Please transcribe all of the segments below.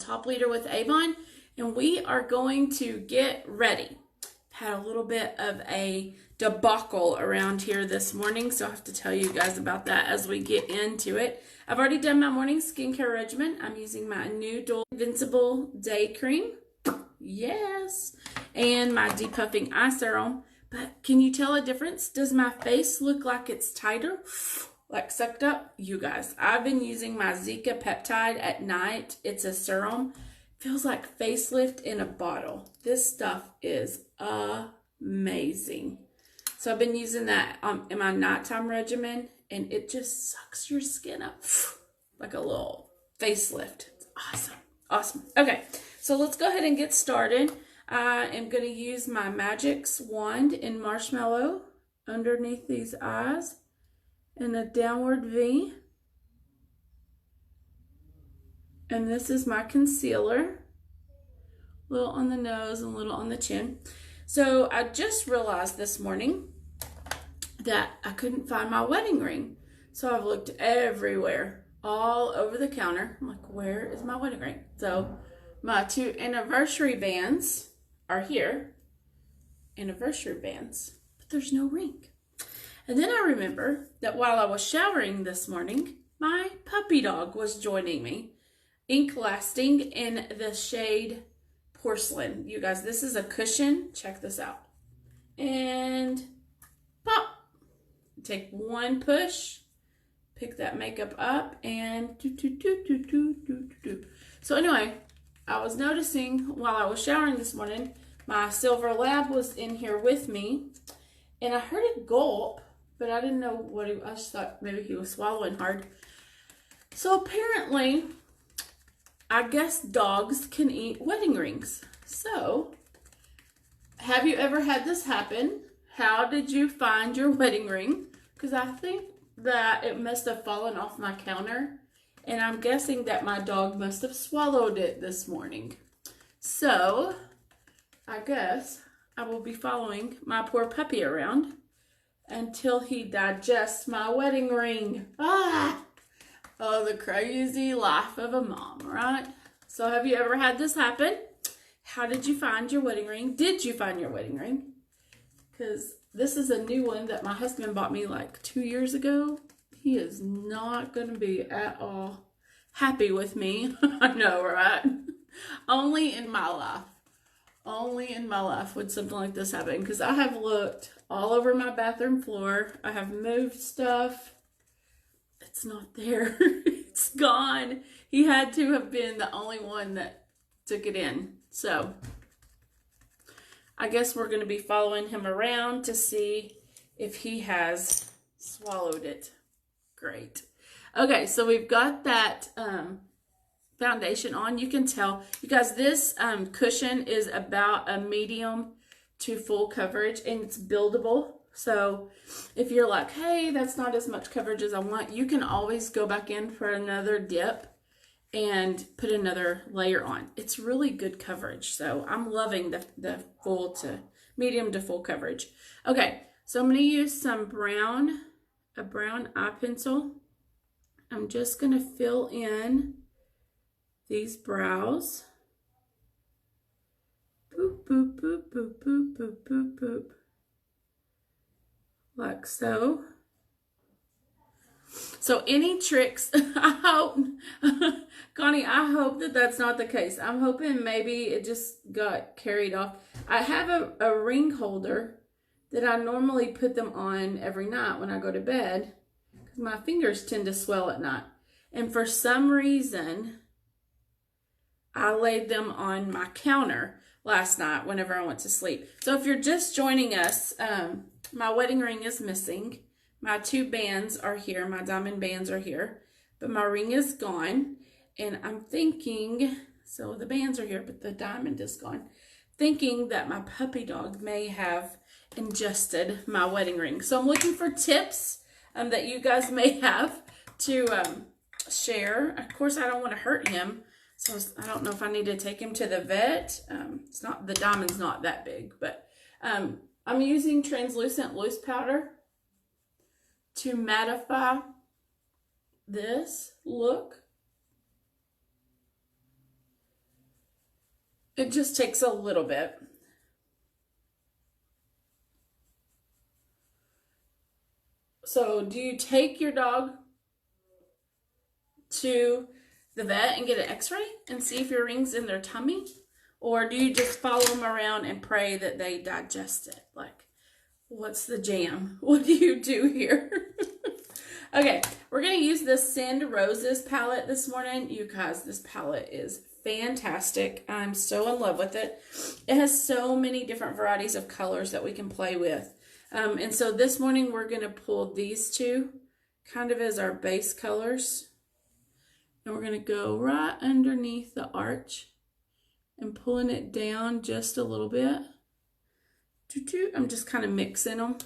top leader with Avon, and we are going to get ready. Had a little bit of a debacle around here this morning, so I have to tell you guys about that as we get into it. I've already done my morning skincare regimen. I'm using my new Dual Invincible Day Cream. Yes. And my depuffing eye serum. But can you tell a difference? Does my face look like it's tighter? Like sucked up? You guys, I've been using my Zika peptide at night. It's a serum. Feels like facelift in a bottle. This stuff is amazing. So I've been using that in my nighttime regimen, and it just sucks your skin up like a little facelift. It's awesome. Awesome. Okay, so let's go ahead and get started. I am going to use my Magix wand in Marshmallow underneath these eyes in a downward V. And this is my concealer. A little on the nose and a little on the chin. So I just realized this morning that I couldn't find my wedding ring. So I've looked everywhere, all over the counter. I'm like, where is my wedding ring? So my 2 anniversary bands are here. Anniversary bands. But there's no ring. And then I remember that while I was showering this morning, my puppy dog was joining me. Ink Lasting in the shade Porcelain. You guys, this is a cushion. Check this out. And pop. Take one push. Pick that makeup up and do, do, do, do, do, do, do. So anyway, I was noticing while I was showering this morning, my silver lab was in here with me. And I heard it gulp, but I didn't know what I just thought maybe he was swallowing hard. So apparently, I guess dogs can eat wedding rings. So, have you ever had this happen? How did you find your wedding ring? Because I think that it must have fallen off my counter. And I'm guessing that my dog must have swallowed it this morning. So, I guess I will be following my poor puppy around until he digests my wedding ring. Ah! Oh, the crazy life of a mom, right? So have you ever had this happen? How did you find your wedding ring? Did you find your wedding ring? Because this is a new one that my husband bought me like 2 years ago. He is not going to be at all happy with me. I know, right? Only in my life. Only in my life would something like this happen. Because I have looked all over my bathroom floor. I have moved stuff. It's not there. It's gone. He had to have been the only one that took it in. So, I guess we're going to be following him around to see if he has swallowed it. Great. Okay, so we've got that foundation on. You can tell. You guys, this cushion is about a medium to full coverage, and it's buildable. So if you're like, hey, that's not as much coverage as I want, you can always go back in for another dip and put another layer on. It's really good coverage. So I'm loving the full to medium to full coverage. Okay, so I'm going to use a brown eye pencil. I'm just going to fill in these brows. Boop, boop, boop, boop, boop, boop, boop, boop. Like so. So any tricks, I hope, Connie, I hope that that's not the case. I'm hoping maybe it just got carried off. I have a ring holder that I normally put them on every night when I go to bed because my fingers tend to swell at night. And for some reason, I laid them on my counter last night whenever I went to sleep. So if you're just joining us, my wedding ring is missing. My 2 bands are here. My diamond bands are here. But my ring is gone. And I'm thinking, so the bands are here, but the diamond is gone. Thinking that my puppy dog may have ingested my wedding ring. So I'm looking for tips that you guys may have to share. Of course, I don't want to hurt him. So I don't know if I need to take him to the vet. It's not, the diamond's not that big, but I'm using translucent loose powder to mattify this look. It just takes a little bit. So do you take your dog to the vet and get an x-ray and see if your ring's in their tummy? Or do you just follow them around and pray that they digest it? Like, what's the jam? What do you do here? Okay, we're going to use this Send Roses palette this morning. You guys, this palette is fantastic. I'm so in love with it. It has so many different varieties of colors that we can play with. And so this morning we're going to pull these two kind of as our base colors. And we're going to go right underneath the arch and pulling it down just a little bit. I'm just kind of mixing them.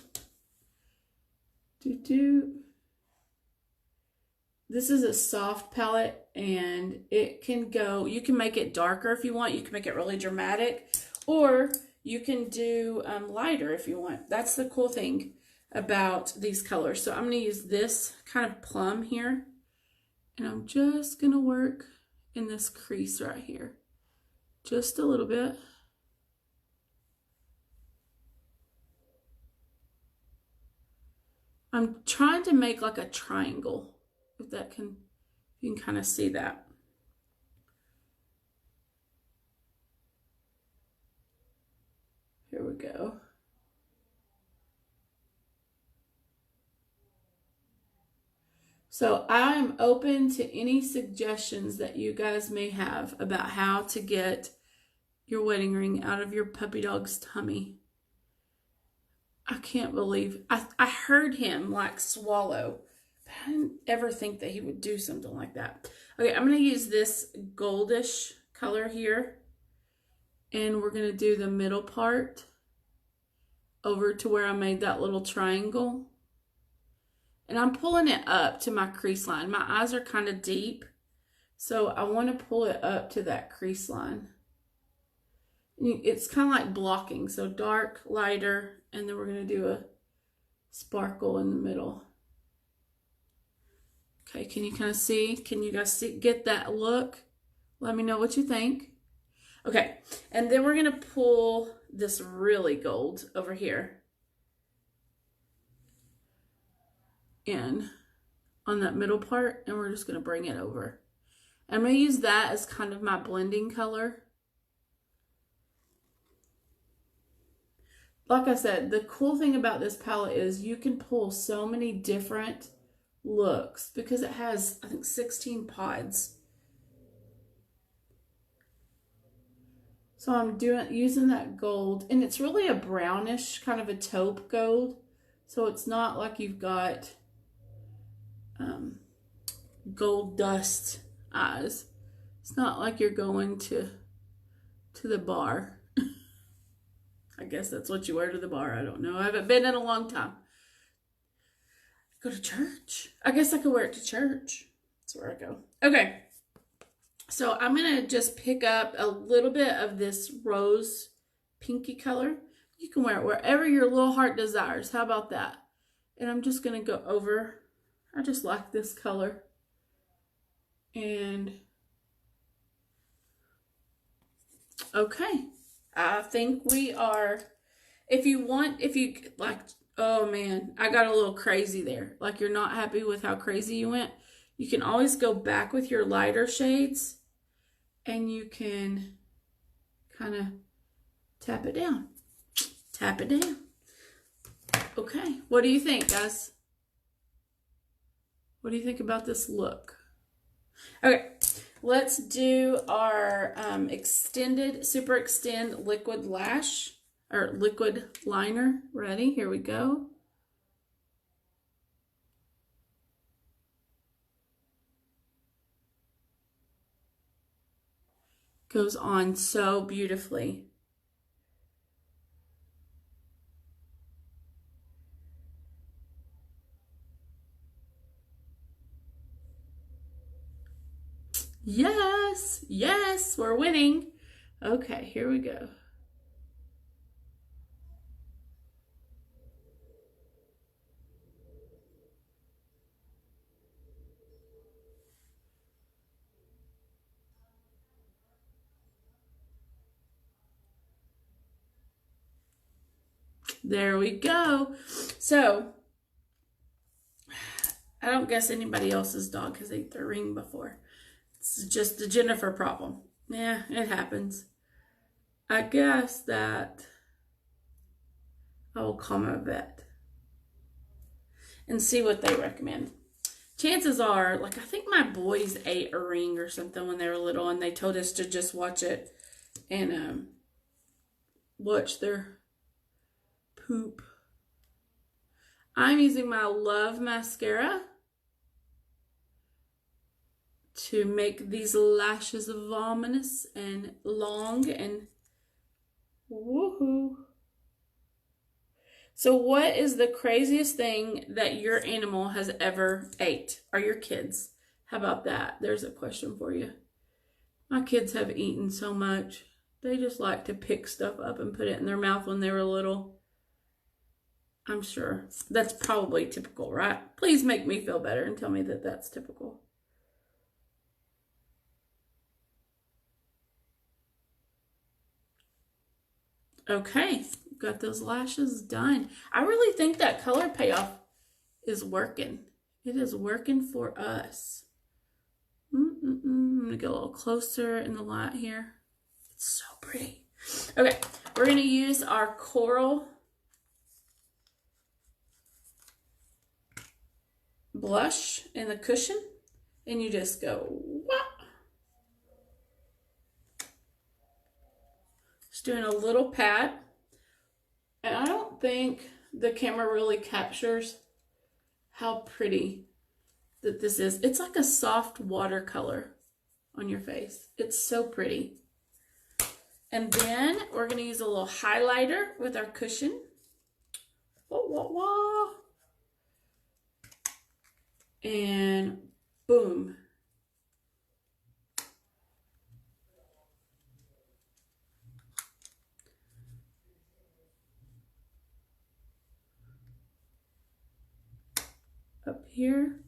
This is a soft palette, and it can go, you can make it darker if you want. You can make it really dramatic, or you can do lighter if you want. That's the cool thing about these colors. So I'm going to use this kind of plum here, and I'm just going to work in this crease right here. Just a little bit. I'm trying to make like a triangle, if that can, you can kind of see that. Here we go. So I'm open to any suggestions that you guys may have about how to get your wedding ring out of your puppy dog's tummy. I can't believe, I heard him like swallow, but I didn't ever think that he would do something like that. Okay, I'm going to use this goldish color here, and we're going to do the middle part over to where I made that little triangle. And I'm pulling it up to my crease line. My eyes are kind of deep, so I want to pull it up to that crease line. It's kind of like blocking, so dark, lighter, and then we're going to do a sparkle in the middle. Okay, can you kind of see? Can you guys see, get that look? Let me know what you think. Okay, and then we're going to pull this really gold over here in on that middle part, and we're just going to bring it over. I'm going to use that as kind of my blending color. Like I said, the cool thing about this palette is you can pull so many different looks because it has, I think, 16 pods. So I'm using that gold, and it's really a brownish, kind of a taupe gold. So it's not like you've got gold dust eyes. It's not like you're going to the bar. I guess that's what you wear to the bar. I don't know. I haven't been in a long time. Go to church. I guess I could wear it to church. That's where I go. Okay. So I'm going to just pick up a little bit of this rose pinky color. You can wear it wherever your little heart desires. How about that? And I'm just going to go over. I just like this color. And okay. I think we are, if you like, oh man, I got a little crazy there. Like you're not happy with how crazy you went. You can always go back with your lighter shades and you can kind of tap it down. Tap it down. Okay, what do you think, guys? What do you think about this look? Okay. Let's do our Super Extend Liquid Lash, or Liquid Liner. Ready? Here we go. Goes on so beautifully. Yes, yes, we're winning. Okay, here we go. There we go. So, I don't guess anybody else's dog has ate their ring before. It's just the Jennifer problem. Yeah, it happens. I guess that I will call my vet and see what they recommend. Chances are, like, I think my boys ate a ring or something when they were little, and they told us to just watch it and watch their poop. I'm using my Love mascara to make these lashes voluminous and long and woohoo. So what is the craziest thing that your animal has ever ate? Or your kids? How about that? There's a question for you. My kids have eaten so much. They just like to pick stuff up and put it in their mouth when they were little. I'm sure that's probably typical, right? Please make me feel better and tell me that that's typical. Okay, got those lashes done. I really think that color payoff is working. It is working for us. I'm gonna get a little closer in the light here. It's so pretty. Okay, we're gonna use our coral blush in the cushion, and you just go, what? Just doing a little pat. And I don't think the camera really captures how pretty that this is. It's like a soft watercolor on your face. It's so pretty. And then we're going to use a little highlighter with our cushion. Wah, wah, wah. And boom. Up here,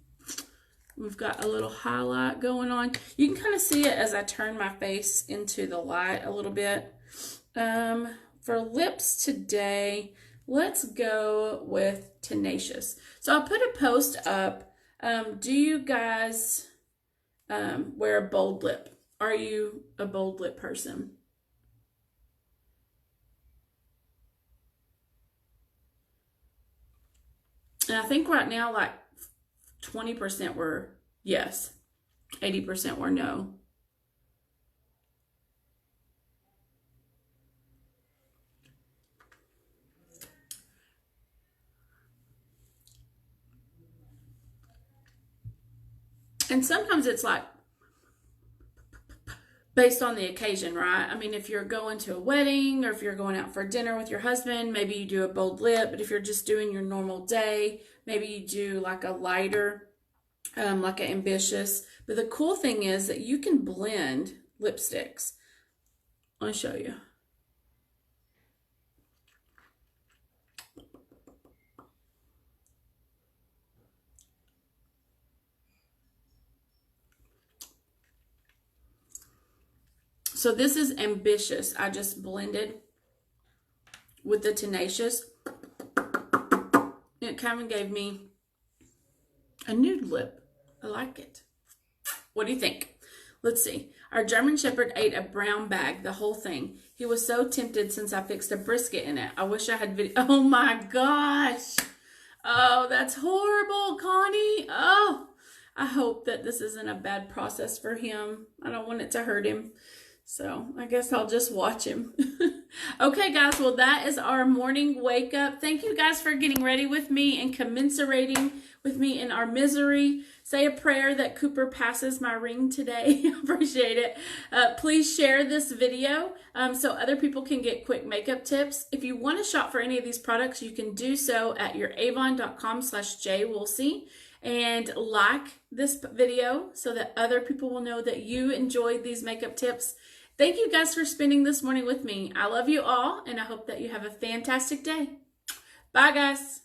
we've got a little highlight going on. You can kind of see it as I turn my face into the light a little bit. For lips today, let's go with Tenacious. So I'll put a post up. Do you guys wear a bold lip? Are you a bold lip person? And I think right now, like 20% were yes, 80% were no. And sometimes it's like based on the occasion, right? I mean, if you're going to a wedding or if you're going out for dinner with your husband, maybe you do a bold lip. But if you're just doing your normal day, maybe you do like a lighter, like an ambitious. But the cool thing is that you can blend lipsticks. I'll show you. So this is Ambitious. I just blended with the Tenacious. It kind of gave me a nude lip. I like it. What do you think? Let's see. Our German Shepherd ate a brown bag, the whole thing. He was so tempted since I fixed a brisket in it. I wish I had video. Oh my gosh. Oh, that's horrible, Connie. Oh, I hope that this isn't a bad process for him. I don't want it to hurt him. So I guess I'll just watch him. Okay, guys. Well, that is our morning wake up. Thank you guys for getting ready with me and commiserating with me in our misery. Say a prayer that Cooper passes my ring today. Appreciate it. Please share this video so other people can get quick makeup tips. If you want to shop for any of these products, you can do so at your avon.com/jwoolsey. And like this video so that other people will know that you enjoyed these makeup tips. Thank you guys for spending this morning with me. I love you all, and I hope that you have a fantastic day. Bye, guys.